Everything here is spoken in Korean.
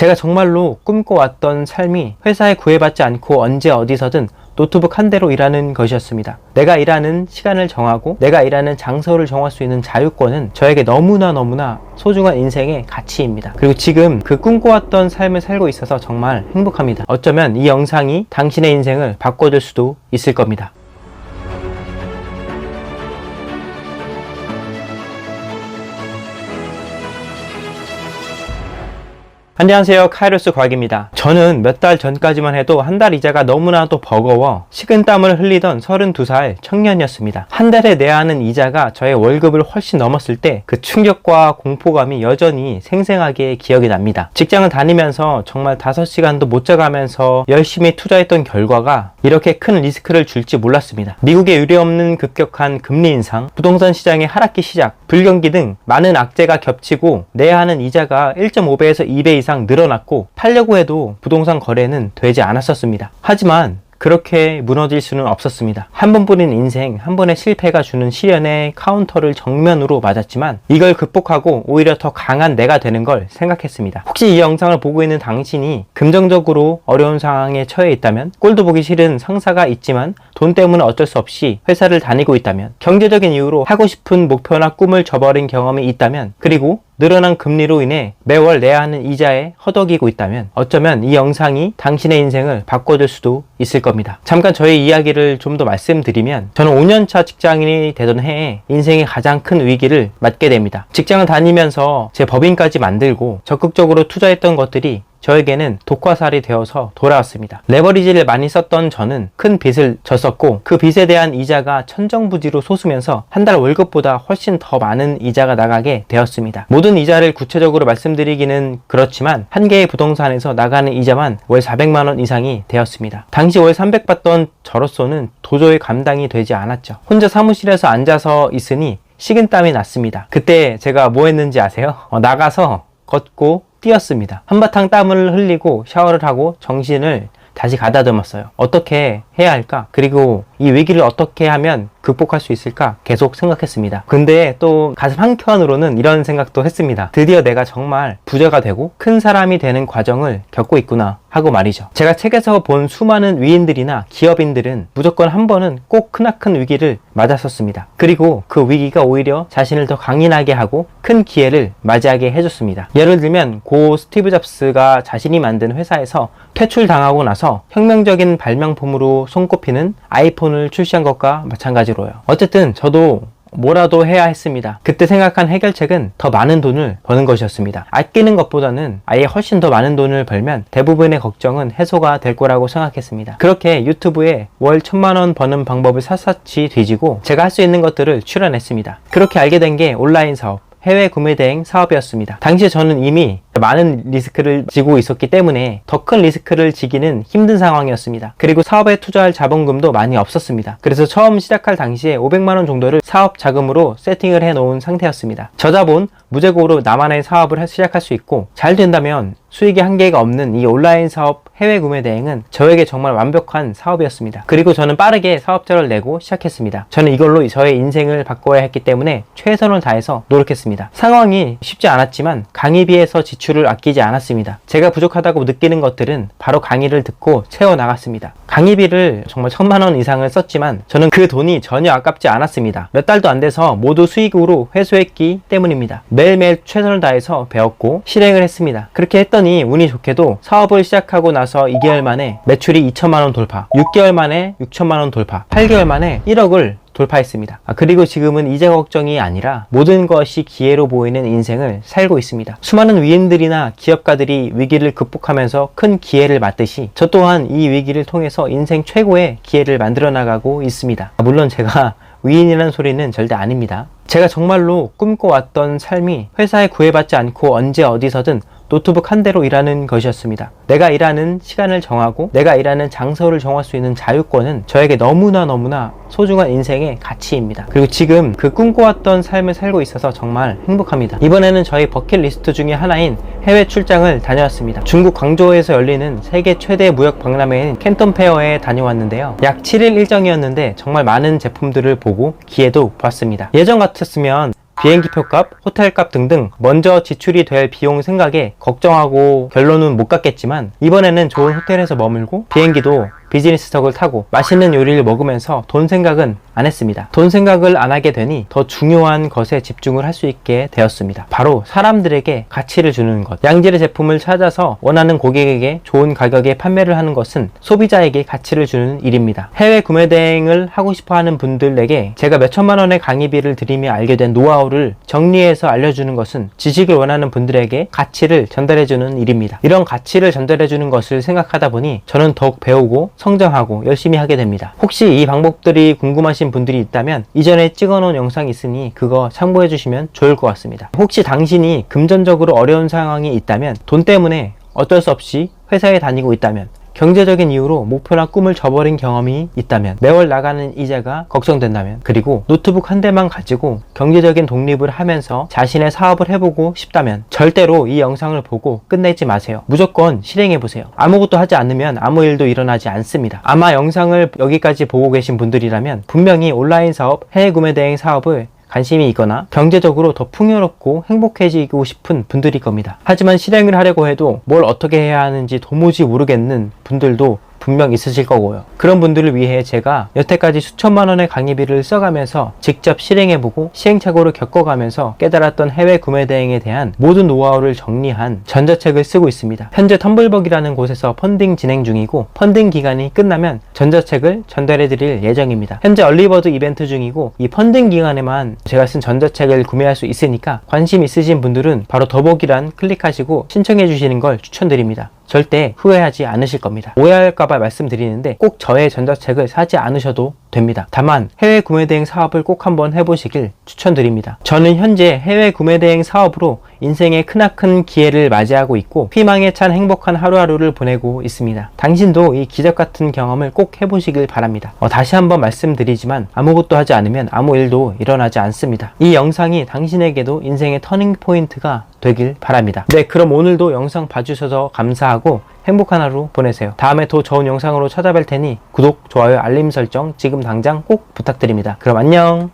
제가 정말로 꿈꿔왔던 삶이 회사에 구애받지 않고 언제 어디서든 노트북 한 대로 일하는 것이었습니다. 내가 일하는 시간을 정하고 내가 일하는 장소를 정할 수 있는 자유권은 저에게 너무나 소중한 인생의 가치입니다. 그리고 지금 그 꿈꿔왔던 삶을 살고 있어서 정말 행복합니다. 어쩌면 이 영상이 당신의 인생을 바꿔줄 수도 있을 겁니다. 안녕하세요, 카이로스 과학입니다. 저는 몇 달 전까지만 해도 한 달 이자가 너무나도 버거워 식은땀을 흘리던 32살 청년이었습니다. 한 달에 내야 하는 이자가 저의 월급을 훨씬 넘었을 때 그 충격과 공포감이 여전히 생생하게 기억이 납니다. 직장을 다니면서 정말 5시간도 못 자가면서 열심히 투자했던 결과가 이렇게 큰 리스크를 줄지 몰랐습니다. 미국의 유례없는 급격한 금리 인상, 부동산 시장의 하락기 시작, 불경기 등 많은 악재가 겹치고 내야 하는 이자가 1.5배에서 2배 이상 늘어났고 팔려고 해도 부동산 거래는 되지 않았었습니다. 하지만 그렇게 무너질 수는 없었습니다. 한 번뿐인 인생, 한 번의 실패가 주는 시련의 카운터를 정면으로 맞았지만 이걸 극복하고 오히려 더 강한 내가 되는 걸 생각했습니다. 혹시 이 영상을 보고 있는 당신이 금전적으로 어려운 상황에 처해 있다면, 꼴도 보기 싫은 상사가 있지만 돈 때문에 어쩔 수 없이 회사를 다니고 있다면, 경제적인 이유로 하고 싶은 목표나 꿈을 저버린 경험이 있다면, 그리고 늘어난 금리로 인해 매월 내야 하는 이자에 허덕이고 있다면 어쩌면 이 영상이 당신의 인생을 바꿔줄 수도 있을 겁니다. 잠깐 저의 이야기를 좀 더 말씀드리면, 저는 5년차 직장인이 되던 해에 인생의 가장 큰 위기를 맞게 됩니다. 직장을 다니면서 제 법인까지 만들고 적극적으로 투자했던 것들이 저에게는 독화살이 되어서 돌아왔습니다. 레버리지를 많이 썼던 저는 큰 빚을 졌었고 그 빚에 대한 이자가 천정부지로 솟으면서 한 달 월급보다 훨씬 더 많은 이자가 나가게 되었습니다. 모든 이자를 구체적으로 말씀드리기는 그렇지만 한 개의 부동산에서 나가는 이자만 월 400만 원 이상이 되었습니다. 당시 월 300 받던 저로서는 도저히 감당이 되지 않았죠. 혼자 사무실에서 앉아서 있으니 식은땀이 났습니다. 그때 제가 뭐 했는지 아세요? 나가서 걷고 뛰었습니다. 한바탕 땀을 흘리고 샤워를 하고 정신을 다시 가다듬었어요. 어떻게 해야 할까? 그리고 이 위기를 어떻게 하면 극복할 수 있을까? 계속 생각했습니다. 근데 또 가슴 한켠으로는 이런 생각도 했습니다. 드디어 내가 정말 부자가 되고 큰 사람이 되는 과정을 겪고 있구나 하고 말이죠. 제가 책에서 본 수많은 위인들이나 기업인들은 무조건 한 번은 꼭 크나큰 위기를 맞았었습니다. 그리고 그 위기가 오히려 자신을 더 강인하게 하고 큰 기회를 맞이하게 해줬습니다. 예를 들면 고 스티브 잡스가 자신이 만든 회사에서 퇴출당하고 나서 혁명적인 발명품으로 손꼽히는 아이폰을 출시한 것과 마찬가지로요. 어쨌든 저도 뭐라도 해야 했습니다. 그때 생각한 해결책은 더 많은 돈을 버는 것이었습니다. 아끼는 것보다는 아예 훨씬 더 많은 돈을 벌면 대부분의 걱정은 해소가 될 거라고 생각했습니다. 그렇게 유튜브에 월 1000만 원 버는 방법을 샅샅이 뒤지고 제가 할 수 있는 것들을 출연했습니다. 그렇게 알게 된 게 온라인 사업, 해외 구매 대행 사업이었습니다. 당시에 저는 이미 많은 리스크를 지고 있었기 때문에 더 큰 리스크를 지기는 힘든 상황이었습니다. 그리고 사업에 투자할 자본금도 많이 없었습니다. 그래서 처음 시작할 당시에 500만 원 정도를 사업 자금으로 세팅을 해 놓은 상태였습니다. 저자본 무재고로 나만의 사업을 시작할 수 있고 잘 된다면 수익이 한계가 없는 이 온라인 사업 해외 구매 대행은 저에게 정말 완벽한 사업이었습니다. 그리고 저는 빠르게 사업자를 내고 시작했습니다. 저는 이걸로 저의 인생을 바꿔야 했기 때문에 최선을 다해서 노력했습니다. 상황이 쉽지 않았지만 강의비에서 지출을 아끼지 않았습니다. 제가 부족하다고 느끼는 것들은 바로 강의를 듣고 채워나갔습니다. 강의비를 정말 1000만 원 이상을 썼지만 저는 그 돈이 전혀 아깝지 않았습니다. 몇 달도 안 돼서 모두 수익으로 회수했기 때문입니다. 매일매일 최선을 다해서 배웠고 실행을 했습니다. 그렇게 했더니 운이 좋게도 사업을 시작하고 나서 2개월 만에 매출이 2천만 원 돌파, 6개월 만에 6천만 원 돌파, 8개월 만에 1억을 돌파했습니다. 그리고 지금은 이자 걱정이 아니라 모든 것이 기회로 보이는 인생을 살고 있습니다. 수많은 위인들이나 기업가들이 위기를 극복하면서 큰 기회를 맞듯이 저 또한 이 위기를 통해서 인생 최고의 기회를 만들어 나가고 있습니다. 물론 제가 위인이라는 소리는 절대 아닙니다. 제가 정말로 꿈꿔왔던 삶이 회사에 구애받지 않고 언제 어디서든 노트북 한 대로 일하는 것이었습니다. 내가 일하는 시간을 정하고 내가 일하는 장소를 정할 수 있는 자유권은 저에게 너무나 소중한 인생의 가치입니다. 그리고 지금 그 꿈꿔왔던 삶을 살고 있어서 정말 행복합니다. 이번에는 저희 버킷리스트 중에 하나인 해외 출장을 다녀왔습니다. 중국 광저우에서 열리는 세계 최대 무역 박람회인 캔톤 페어에 다녀왔는데요. 약 7일 일정이었는데 정말 많은 제품들을 보고 기회도 보았습니다. 예전 같았으면 비행기표 값, 호텔 값 등등 먼저 지출이 될 비용 생각에 걱정하고 결론은 못 갔겠지만, 이번에는 좋은 호텔에서 머물고 비행기도 비즈니스석을 타고 맛있는 요리를 먹으면서 돈 생각은 안 했습니다. 돈 생각을 안 하게 되니 더 중요한 것에 집중을 할 수 있게 되었습니다. 바로 사람들에게 가치를 주는 것. 양질의 제품을 찾아서 원하는 고객에게 좋은 가격에 판매를 하는 것은 소비자에게 가치를 주는 일입니다. 해외 구매 대행을 하고 싶어 하는 분들에게 제가 몇 천만 원의 강의비를 들이며 알게 된 노하우를 정리해서 알려주는 것은 지식을 원하는 분들에게 가치를 전달해주는 일입니다. 이런 가치를 전달해주는 것을 생각하다 보니 저는 더욱 배우고 성장하고 열심히 하게 됩니다. 혹시 이 방법들이 궁금하신 분들이 있다면 이전에 찍어놓은 영상이 있으니 그거 참고해 주시면 좋을 것 같습니다. 혹시 당신이 금전적으로 어려운 상황이 있다면, 돈 때문에 어쩔 수 없이 회사에 다니고 있다면, 경제적인 이유로 목표나 꿈을 저버린 경험이 있다면, 매월 나가는 이자가 걱정된다면, 그리고 노트북 한 대만 가지고 경제적인 독립을 하면서 자신의 사업을 해보고 싶다면 절대로 이 영상을 보고 끝내지 마세요. 무조건 실행해보세요. 아무것도 하지 않으면 아무 일도 일어나지 않습니다. 아마 영상을 여기까지 보고 계신 분들이라면 분명히 온라인 사업, 해외 구매 대행 사업을 관심이 있거나 경제적으로 더 풍요롭고 행복해지고 싶은 분들일 겁니다. 하지만 실행을 하려고 해도 뭘 어떻게 해야 하는지 도무지 모르겠는 분들도 분명 있으실 거고요. 그런 분들을 위해 제가 여태까지 수천만 원의 강의비를 써가면서 직접 실행해보고 시행착오를 겪어가면서 깨달았던 해외 구매 대행에 대한 모든 노하우를 정리한 전자책을 쓰고 있습니다. 현재 텀블벅이라는 곳에서 펀딩 진행 중이고, 펀딩 기간이 끝나면 전자책을 전달해드릴 예정입니다. 현재 얼리버드 이벤트 중이고, 이 펀딩 기간에만 제가 쓴 전자책을 구매할 수 있으니까 관심 있으신 분들은 바로 더보기란 클릭하시고 신청해 주시는 걸 추천드립니다. 절대 후회하지 않으실 겁니다. 오해할까봐 말씀드리는데 꼭 저의 전자책을 사지 않으셔도 됩니다. 다만 해외 구매 대행 사업을 꼭 한번 해보시길 추천드립니다. 저는 현재 해외 구매 대행 사업으로 인생의 크나큰 기회를 맞이하고 있고 희망에 찬 행복한 하루하루를 보내고 있습니다. 당신도 이 기적 같은 경험을 꼭 해보시길 바랍니다. 다시 한번 말씀드리지만 아무것도 하지 않으면 아무 일도 일어나지 않습니다. 이 영상이 당신에게도 인생의 터닝 포인트가 되길 바랍니다. 네, 그럼 오늘도 영상 봐주셔서 감사하고 행복한 하루 보내세요. 다음에 더 좋은 영상으로 찾아뵐 테니 구독, 좋아요, 알림 설정 지금 당장 꼭 부탁드립니다. 그럼 안녕.